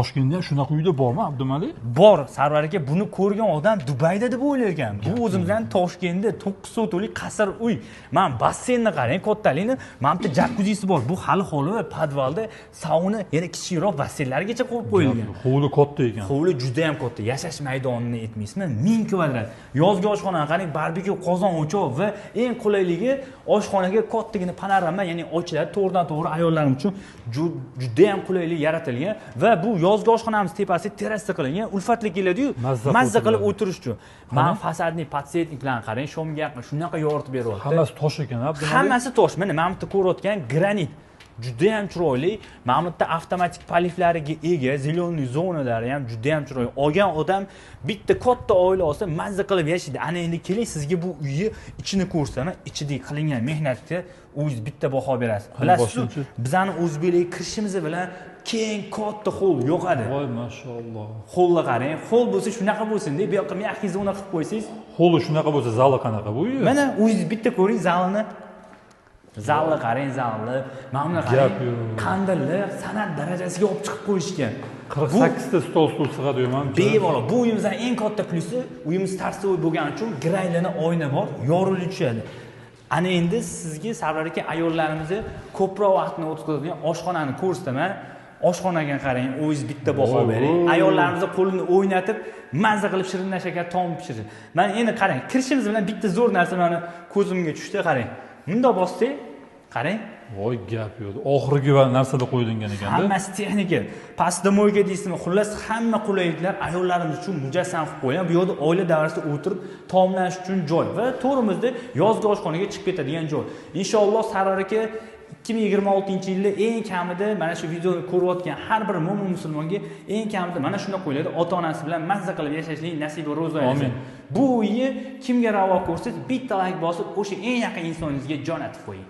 Toshkentda ham shunaqa uyda bormi, Abdumalik? Bor, Sarvar aka, buni ko'rgan odam Dubayda deb o'ylar ekan. Bu o'zimizdan Toshkentda 9 so'tlik qasr uy. Men basseynni qarang, kattalikni, men bitta jakuzzisi bor. Bu hali holi va podvalda sauna, yana kichikroq basseynlargacha qo'yib qo'yilgan. Hovli katta ekan. Hovli juda ham katta. Yashash maydonini aytmaysizmi? 1000 kvadrat. Yozgi oshxona qarang, barbekyu, qozon, o'choq va eng qulayligi oshxonaga kattagina panorama, ya'ni ochiladi, to'g'ridan to'g'ri ayollarimiz uchun juda ham qulaylik yaratilgan va bu yozgi oshxonamiz tepasiga terrasa qilingan, ulfatli keladi-yu, mazza qilib o'tirish uchun. Men fasadni podsetniklarni qarang, shomga yaqin shunaqa yoritib beryapti. Hammasi tosh ekan, Abdumalik. Hammasi tosh. Mana men bitta ko'rayotgan granit. Juda ham chiroyli. Mana bitta avtomatik paliflariga ega, zeleniy zonalari ham juda ham chiroyli. Olgan odam bitta katta oila olsa mazza qilib yashaydi. Ana endi keling, sizga bu uyni ichini ko'rsataman. Ichidagi qilingan mehnatga o'zingiz bitta baho berasiz. Bilasizmi? Bizning o'zbeklarga kirishimiz bilan keng katta hol yo'qadi. Voy, mashalloh. Holga qarang. Hol bo'lsa shunaqa bo'lsin-da, bu yoqqa mehki zona qilib qo'ysangiz. Holi shunaqa bo'lsa, zali qanaqa bu uy? Mana o'zingiz bitta ko'ring zalini. Zalni qarang, zalni. Mana buni qarang. Qandilli san'at darajasiga olib chiqib qo'yishgan. 48 ta stol sig'adi menimcha. Bemalol. Bu uyimizning eng katta plusi, uyimiz tarsoy bo'lgani uchun graylini oyna bor, yorilib tushadi. Ana endi sizga Sarvar aka ayollarimizni ko'proq vaqtni o'tkazadigan oshxonani ko'rsataman. Oshxonaga qarang, o'zingiz bitta baho bering. Ayollarimiz qo'lini o'ynatib, mazza qilib shirinlar shakar taom pishiradi. Mana endi qarang, kirishimiz bilan bitta zo'r narsa meni ko'zimga tushdi, qarang. Bunda bossak, qarang. Voy, gap yo'q. Oxirgi narsada qo'yilgan ekan-da. Hammasi texnika. Pastda mo'yga deysizmi? Xullas hamma qulayliklar ayollarimiz uchun mujassam qilib qo'yilgan. Bu yerda oila davrasida o'tirib taomlanish uchun joy va to'g'rimizda yozgi oshxonaga chiqib ketadigan joy. Inshaalloh Sarvar aka 2026-yilda eng kamida mana shu videoni ko'rayotgan har bir mo'min musulmonga eng kamida mana shunday qo'yiladi. Ota-onasi bilan mazza qilib yashashlik nasib va ro'za aylasin. Amin. Bu uyni kimga ravo ko'rsa, bitta like bosib, o'sha eng yaqin insoningizga jo'natib qo'ying.